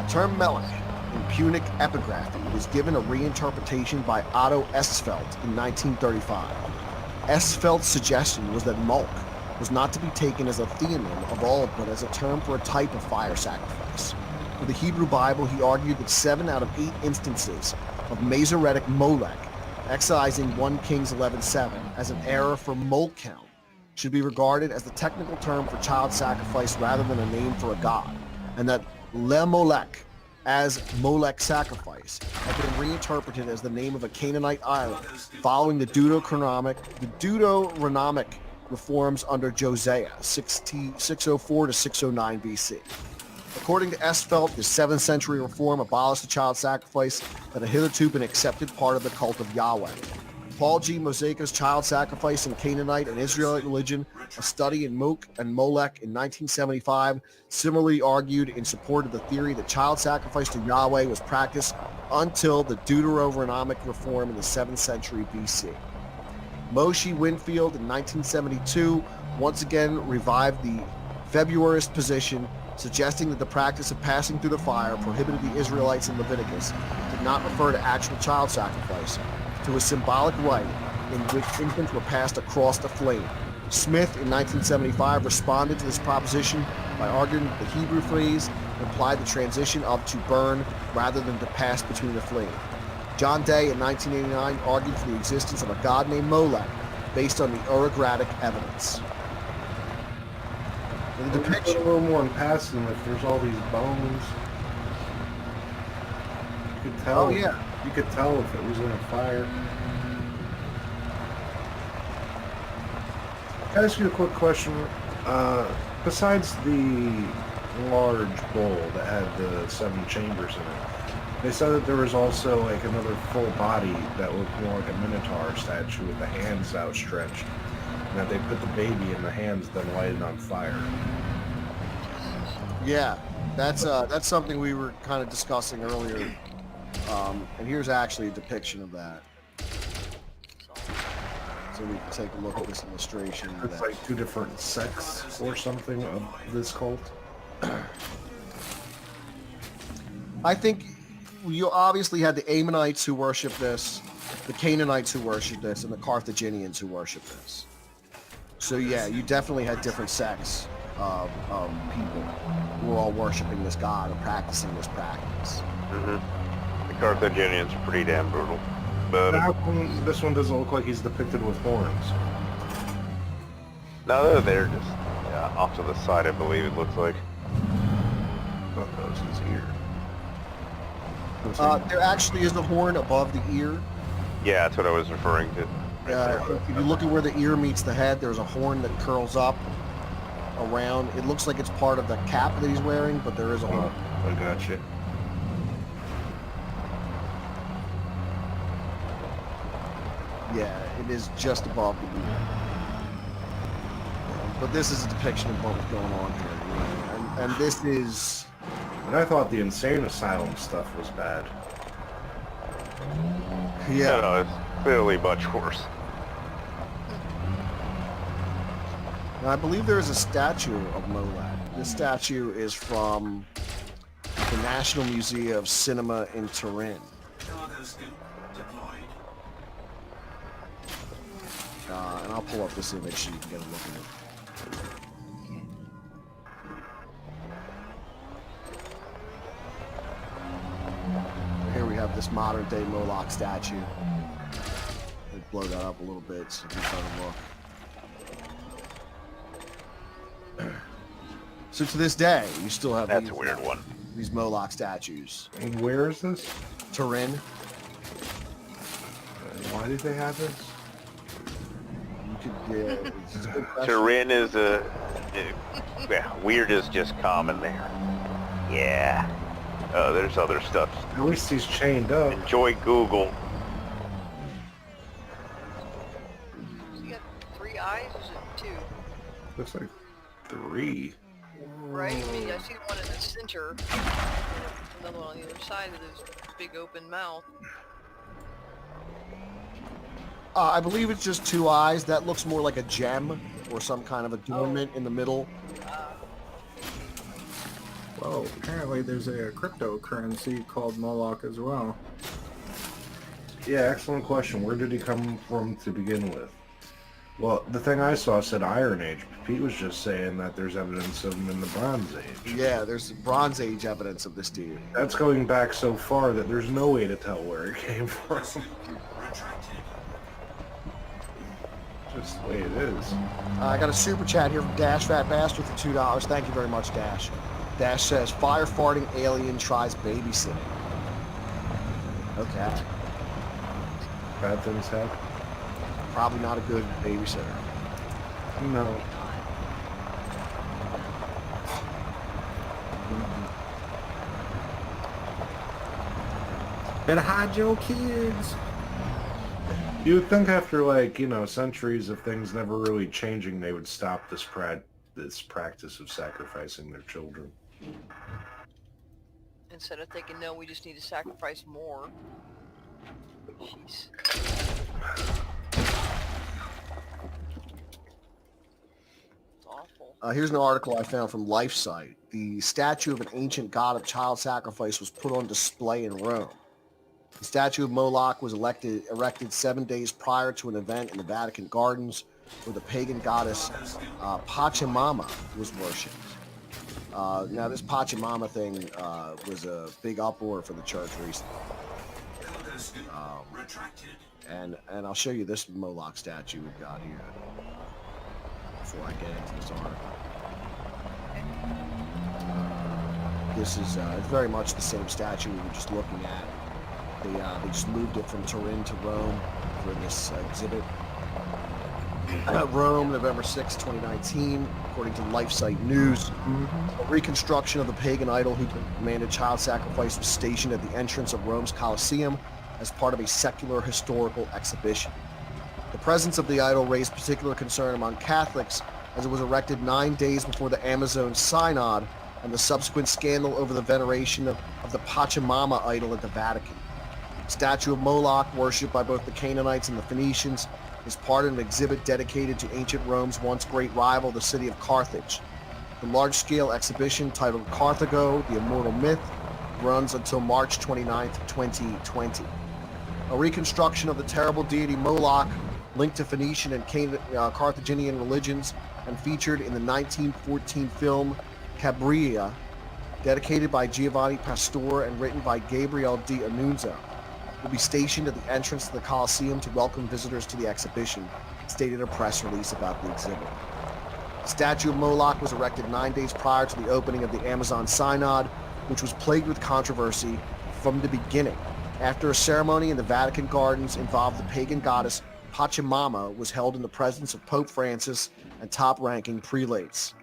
The term melech in Punic epigraphy was given a reinterpretation by Otto Esfelt in 1935. Esfelt's suggestion was that mulk was not to be taken as a theonym of all, but as a term for a type of fire sacrifice. For the Hebrew Bible, he argued that 7 out of 8 instances of Masoretic molech, excising 1 Kings 11:7 as an error for mole count, should be regarded as the technical term for child sacrifice rather than a name for a god, and that Le Molech, as Molech sacrifice, had been reinterpreted as the name of a Canaanite island following the Deuteronomic reforms under Josiah, 604 to 609 BC. According to Esfelt, the 7th century reform abolished the child sacrifice that had hitherto been accepted part of the cult of Yahweh. Paul G. Moseka's Child Sacrifice in Canaanite and Israelite Religion, a study in Molech and Molech in 1975, similarly argued in support of the theory that child sacrifice to Yahweh was practiced until the Deuteronomic reform in the 7th century BC. Moshe Winfield in 1972 once again revived the Februarist position, suggesting that the practice of passing through the fire prohibited the Israelites in Leviticus did not refer to actual child sacrifice, to a symbolic rite in which infants were passed across the flame. Smith in 1975 responded to this proposition by arguing that the Hebrew phrase implied the transition of to burn rather than to pass between the flame. John Day in 1989 argued for the existence of a god named Molech based on the Urigradic evidence. In the depiction, a little more impassive if there's all these bones. You could tell. Oh yeah. You could tell if it was in a fire. Can I ask you a quick question? Besides the large bowl that had the 7 chambers in it, they said that there was also like another full body that looked more like a Minotaur statue with the hands outstretched, and that they put the baby in the hands, then light it on fire. Yeah, that's something we were kind of discussing earlier. And here's actually a depiction of that. So we can take a look at this illustration. It's like 2 different sects or something of this cult. I think you obviously had the Ammonites who worship this. the Canaanites who worship this, and the Carthaginians who worship this. So yeah, you definitely had different sects of people who were all worshiping this god and practicing this practice. The Carthaginians are pretty damn brutal. But This one doesn't look like he's depicted with horns. no, they're just off to the side, I believe it looks like. Oh, that was his ear. There actually is a horn above the ear. Yeah, that's what I was referring to. If you look at where the ear meets the head, there's a horn that curls up around. It looks like it's part of the cap that he's wearing, but there is a horn. I got you. Yeah, it is just above the ear. But this is a depiction of what was going on here. You know? And this is... And I thought the insane asylum stuff was bad. Yeah. No, it's clearly much worse. Now, I believe there is a statue of Molag. This statue is from the National Museum of Cinema in Turin. And I'll pull up this image so you can get a look at it. Here we have this modern day Moloch statue. Let me blow that up a little bit so you can try to look. So to this day, you still have That's a weird one. these Moloch statues. And where is this? Turin. Why did they have this? You could, it's a good question. Turin is weird is just common there. Yeah. There's other stuff. At least he's chained up. Enjoy Google. So you got 3 eyes, or is it 2? Looks like 3. Right? I mean, I see one in the center, and another one on the other side of this big open mouth. I believe it's just 2 eyes. That looks more like a gem or some kind of adornment in the middle. Well, apparently there's a cryptocurrency called Moloch as well. Yeah, excellent question. Where did he come from to begin with? Well, the thing I saw said Iron Age. Pete was just saying that there's evidence of him in the Bronze Age. Yeah, there's Bronze Age evidence of this dude. That's going back so far that there's no way to tell where it came from. Just the way it is. I got a super chat here from Dash Fat Bastard for $2. Thank you very much, Dash. Dash says, fire farting alien tries babysitting. Okay. Bad things happen. Probably not a good babysitter. No. Better hide your kids. You would think after, like, centuries of things never really changing, they would stop this practice of sacrificing their children. Instead of thinking, no, we just need to sacrifice more. Jeez. It's awful. Here's an article I found from LifeSite. The statue of an ancient god of child sacrifice was put on display in Rome. The statue of Moloch was erected 7 days prior to an event in the Vatican Gardens where the pagan goddess Pachamama was worshipped. Now, this Pachamama thing was a big uproar for the church recently. And I'll show you this Moloch statue we've got here before I get into this article. This is it's very much the same statue we were just looking at. They just moved it from Turin to Rome for this exhibit. Rome, November 6, 2019, according to LifeSite News. A reconstruction of the pagan idol who demanded child sacrifice was stationed at the entrance of Rome's Colosseum as part of a secular historical exhibition. The presence of the idol raised particular concern among Catholics as it was erected 9 days before the Amazon Synod and the subsequent scandal over the veneration of the Pachamama idol at the Vatican. The statue of Moloch, worshipped by both the Canaanites and the Phoenicians, is part of an exhibit dedicated to ancient Rome's once great rival, the city of Carthage. The large-scale exhibition, titled Carthago, the Immortal Myth, runs until March 29th, 2020. A reconstruction of the terrible deity Moloch, linked to Phoenician and Carthaginian religions, and featured in the 1914 film Cabiria, dedicated by Giovanni Pastore and written by Gabriel di Annunzio, will be stationed at the entrance to the Colosseum to welcome visitors to the exhibition, stated a press release about the exhibit. The statue of Moloch was erected 9 days prior to the opening of the Amazon Synod, which was plagued with controversy from the beginning. After a ceremony in the Vatican Gardens involved the pagan goddess Pachamama was held in the presence of Pope Francis and top-ranking prelates.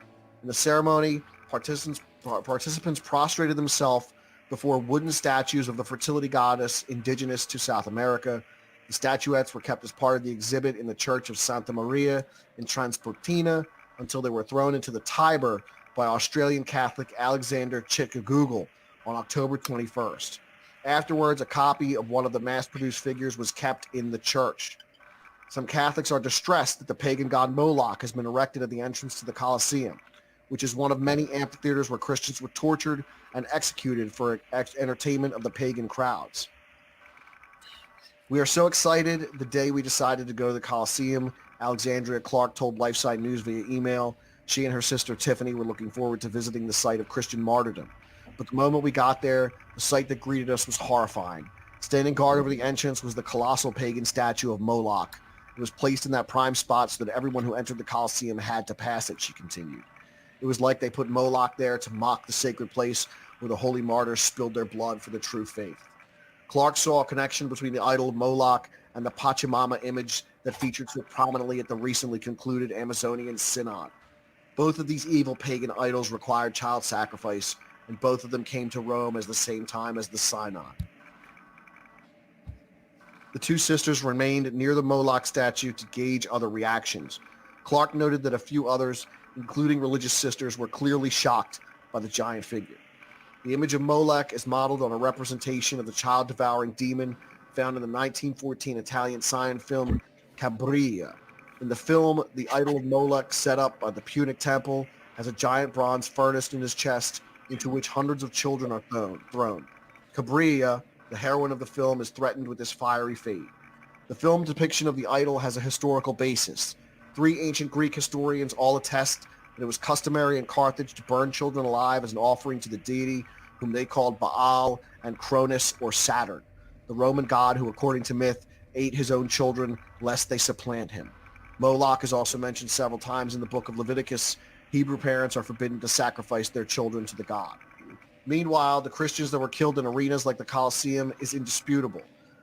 In the ceremony, participants prostrated themselves before wooden statues of the fertility goddess indigenous to South America. The statuettes were kept as part of the exhibit in the Church of Santa Maria in Transportina until they were thrown into the Tiber by Australian Catholic Alexander Chickagoogle on October 21st. Afterwards, a copy of one of the mass-produced figures was kept in the church. Some Catholics are distressed that the pagan god Moloch has been erected at the entrance to the Colosseum, which is one of many amphitheaters where Christians were tortured and executed for entertainment of the pagan crowds. We are so excited the day we decided to go to the Colosseum. Alexandria Clark told LifeSite News via email she and her sister Tiffany were looking forward to visiting the site of Christian martyrdom. But the moment we got there, the sight that greeted us was horrifying. Standing guard over the entrance was the colossal pagan statue of Moloch. It was placed in that prime spot so that everyone who entered the Colosseum had to pass it, she continued. It was like they put Moloch there to mock the sacred place where the holy martyrs spilled their blood for the true faith. Clark saw a connection between the idol of Moloch and the Pachamama image that featured so prominently at the recently concluded Amazonian Synod. Both of these evil pagan idols required child sacrifice, and both of them came to Rome at the same time as the Synod. The two sisters remained near the Moloch statue to gauge other reactions. Clark noted that a few others, including religious sisters, were clearly shocked by the giant figure. The image of Moloch is modeled on a representation of the child-devouring demon found in the 1914 Italian science film Cabiria. In the film, the idol of Moloch set up by the Punic Temple has a giant bronze furnace in his chest into which hundreds of children are thrown. Cabiria, the heroine of the film, is threatened with this fiery fate. The film depiction of the idol has a historical basis. 3 ancient Greek historians all attest that it was customary in Carthage to burn children alive as an offering to the deity, whom they called Baal and Cronus or Saturn, the Roman god who, according to myth, ate his own children lest they supplant him. Moloch is also mentioned several times in the book of Leviticus. Hebrew parents are forbidden to sacrifice their children to the god. Meanwhile, the Christians that were killed in arenas like the Colosseum is indisputable.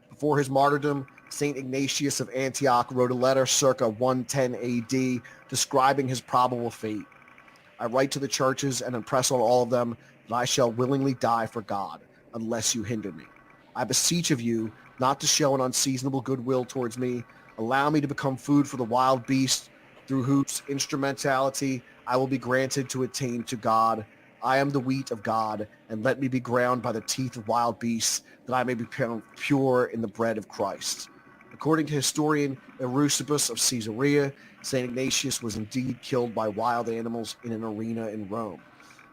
Before his martyrdom, St. Ignatius of Antioch wrote a letter circa 110 AD describing his probable fate. I write to the churches and impress on all of them that I shall willingly die for God, unless you hinder me. I beseech of you not to show an unseasonable goodwill towards me. Allow me to become food for the wild beast, through whose instrumentality I will be granted to attain to God. I am the wheat of God, and let me be ground by the teeth of wild beasts, that I may be found pure in the bread of Christ. According to historian Eusebius of Caesarea, St. Ignatius was indeed killed by wild animals in an arena in Rome.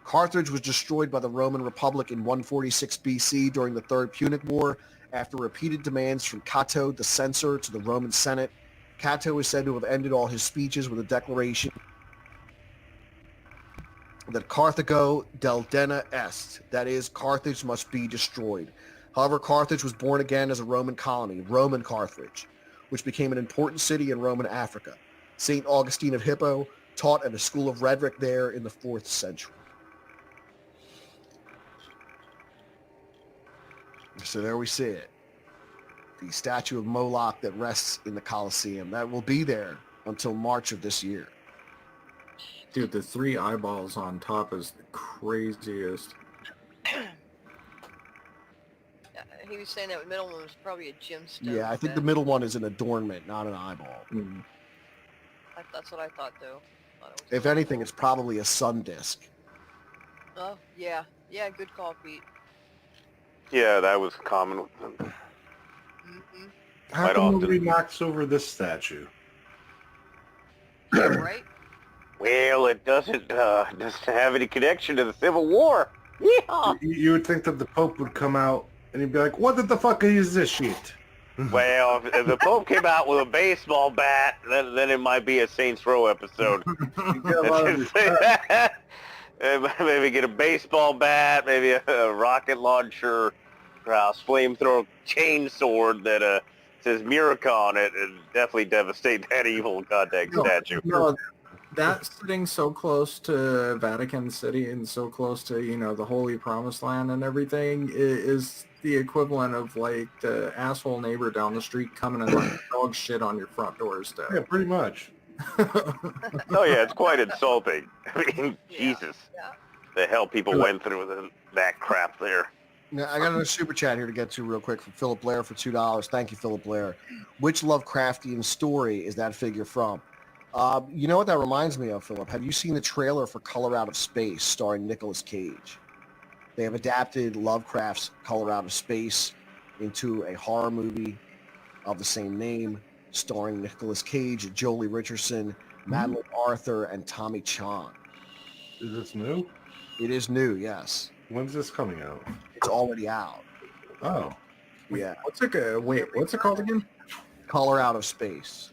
Carthage was destroyed by the Roman Republic in 146 BC during the Third Punic War after repeated demands from Cato, the censor, to the Roman Senate. Cato is said to have ended all his speeches with a declaration that Carthago deldena est, that is, Carthage must be destroyed. However, Carthage was born again as a Roman colony, Roman Carthage, which became an important city in Roman Africa. St. Augustine of Hippo taught at a school of rhetoric there in the 4th century. So there we see it. The statue of Moloch that rests in the Colosseum. That will be there until March of this year. Dude, the 3 eyeballs on top is the craziest. He was saying that the middle one was probably a gemstone. Yeah, I think the middle one is an adornment, not an eyeball. Mm. That's what I thought, though. If anything, it's probably a sun disk. Oh, yeah. Yeah, good call, Pete. Yeah, that was common with them. Mm-hmm. How Quite come often. nobody knocks over this statue? Yeah, right? Well, it doesn't have any connection to the Civil War. Yeah. You would think that the Pope would come out and he'd be like, what the fuck is this shit? Well, if the Pope came out with a baseball bat, then it might be a Saints Row episode. You get a lot of respect. Maybe get a baseball bat, maybe a rocket launcher, flamethrower chainsword that says Miracle on it, and definitely devastate that evil contact statue. No, that sitting so close to Vatican City and so close to, the Holy Promised Land and everything is the equivalent of like the asshole neighbor down the street coming and like dog shit on your front doorstep. Yeah, pretty much. Oh yeah, it's quite insulting. I mean, Jesus, Yeah. the hell people went through with that crap there. Now, I got another super chat here to get to real quick from Philip Blair for $2. Thank you, Philip Blair. Which Lovecraftian story is that figure from? You know what that reminds me of, Philip? Have you seen the trailer for Color Out of Space starring Nicolas Cage? They have adapted Lovecraft's Color Out of Space into a horror movie of the same name, starring Nicolas Cage, Jolie Richardson, Madeline Arthur, and Tommy Chong. Is this new? It is new, yes. When's this coming out? It's already out. Oh. Yeah. What's it called again? Color Out of Space.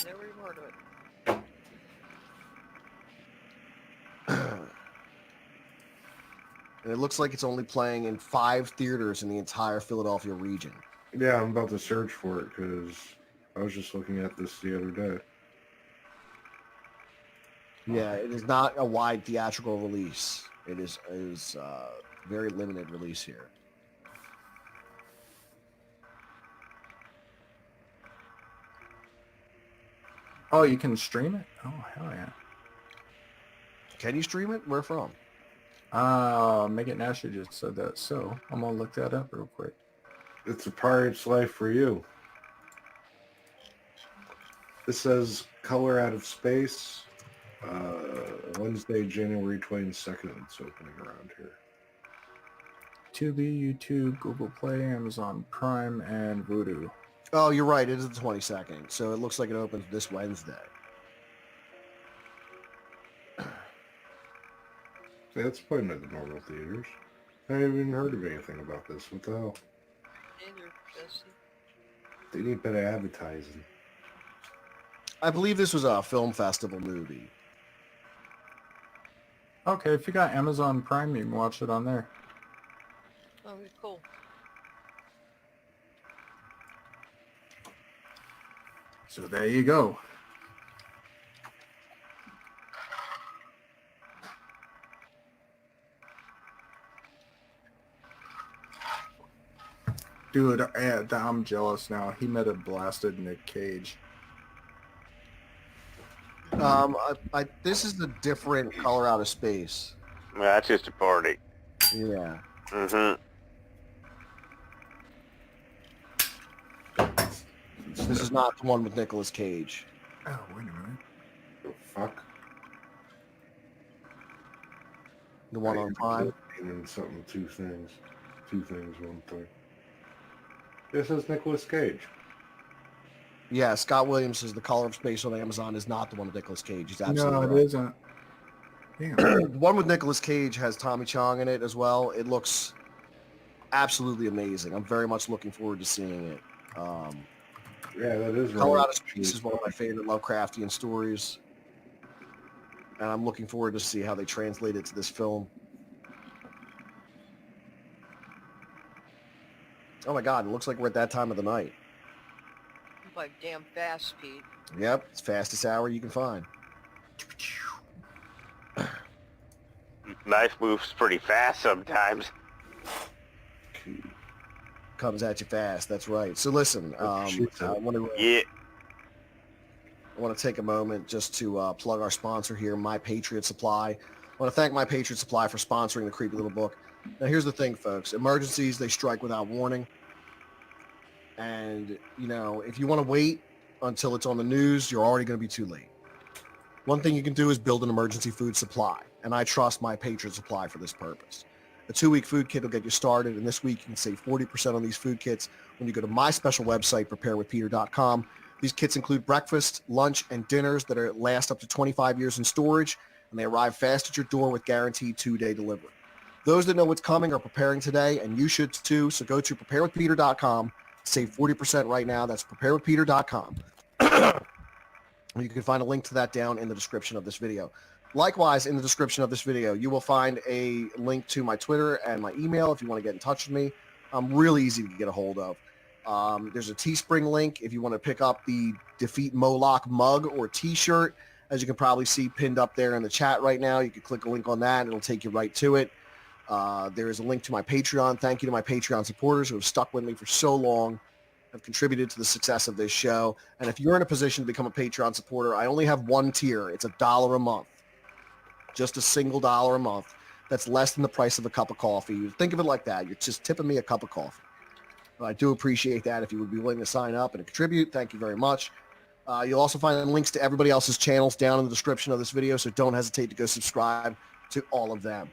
Never even heard of it. And it looks like it's only playing in 5 theaters in the entire Philadelphia region. Yeah, I'm about to search for it because I was just looking at this the other day. Yeah, it is not a wide theatrical release. It is very limited release here. Oh, you can stream it? Oh, hell yeah. Can you stream it? Where from? Megan Nasher just said that, so I'm gonna look that up real quick. It's a pirate's life for you. This says Color Out of Space. Wednesday, January 22nd. It's opening around here. Tubi, YouTube, Google Play, Amazon Prime, and Vudu. Oh, you're right. It is the 22nd. So it looks like it opens this Wednesday. See, that's putting at the normal theaters. I haven't even heard of anything about this. What the hell? Neither, Jesse. They need better advertising. I believe this was a film festival movie. Okay, if you got Amazon Prime, you can watch it on there. Oh, cool. So there you go. Dude, I'm jealous now. He met a blasted Nick Cage. This is the different Color Out of Space. Well, that's just a party. Yeah. Mm-hmm. This is not the one with Nicolas Cage. Oh, wait a minute. The fuck? The one on Prime. And something, two things, one thing. This is Nicolas Cage. Yeah, Scott Williams says the Color of Space on Amazon is not the one with Nicolas Cage. He's absolutely No, right. it isn't. Damn. The one with Nicolas Cage has Tommy Chong in it as well. It looks absolutely amazing. I'm very much looking forward to seeing it. Yeah, that is Color right. Out of Space is one of my favorite Lovecraftian stories. And I'm looking forward to see how they translate it to this film. Oh my God, it looks like we're at that time of the night. Like damn fast, Pete. Yep, it's fastest hour you can find. Knife moves pretty fast sometimes. Comes at you fast, that's right. So listen, I want Yeah. to take a moment just to plug our sponsor here, My Patriot Supply. I want to thank My Patriot Supply for sponsoring the Creepy Little Book. Now here's the thing, folks. Emergencies, they strike without warning. And, you know, if you want to wait until it's on the news, you're already going to be too late. One thing you can do is build an emergency food supply, and I trust My Patriot Supply for this purpose. A 2-week food kit will get you started, and this week you can save 40% on these food kits when you go to my special website, preparewithpeter.com. These kits include breakfast, lunch, and dinners that last up to 25 years in storage, and they arrive fast at your door with guaranteed 2-day delivery. Those that know what's coming are preparing today, and you should too. So go to preparewithpeter.com. Save 40% right now. That's preparewithpeter.com. You can find a link to that down in the description of this video. Likewise, in the description of this video, you will find a link to my Twitter and my email if you want to get in touch with me. I'm really easy to get a hold of. There's a Teespring link if you want to pick up the Defeat Moloch mug or t-shirt. As you can probably see pinned up there in the chat right now, you can click a link on that and it'll take you right to it. There is a link to my Patreon. Thank you to my Patreon supporters who have stuck with me for so long, have contributed to the success of this show. And if you're in a position to become a Patreon supporter, I only have one tier. It's $1 a month. Just a single $1 a month. That's less than the price of a cup of coffee. Think of it like that. You're just tipping me a cup of coffee. I do appreciate that. If you would be willing to sign up and contribute, thank you very much. You'll also find links to everybody else's channels down in the description of this video, so don't hesitate to go subscribe to all of them.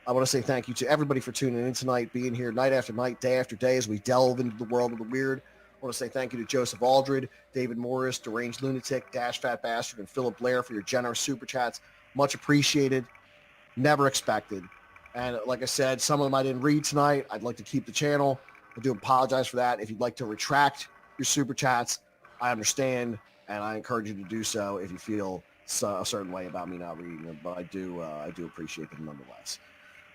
I want to say thank you to everybody for tuning in tonight, being here night after night, day after day, as we delve into the world of the weird. I want to say thank you to Joseph Aldred, David Morris, Deranged Lunatic, Dash Fat Bastard, and Philip Blair for your generous super chats. Much appreciated. Never expected. And like I said, some of them I didn't read tonight. I'd like to keep the channel. I do apologize for that. If you'd like to retract your super chats, I understand, and I encourage you to do so if you feel a certain way about me not reading them. But I do appreciate them nonetheless.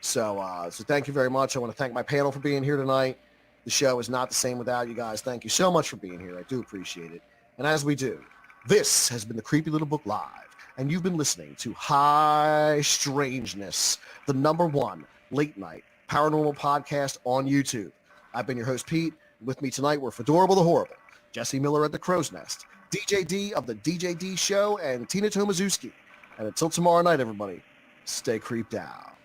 So thank you very much. I want to thank my panel for being here tonight. The show is not the same without you guys. Thank you so much for being here. I do appreciate it. And as we do, this has been the Creepy Little Book Live, and you've been listening to High Strangeness, the #1 late night paranormal podcast on YouTube. I've been your host, Pete. With me tonight were Fedorable the Horrible, Jesse Miller at the Crow's Nest, DJ D of the DJ D Show, and Tina Tomaszewski. And until tomorrow night, everybody, stay creeped out.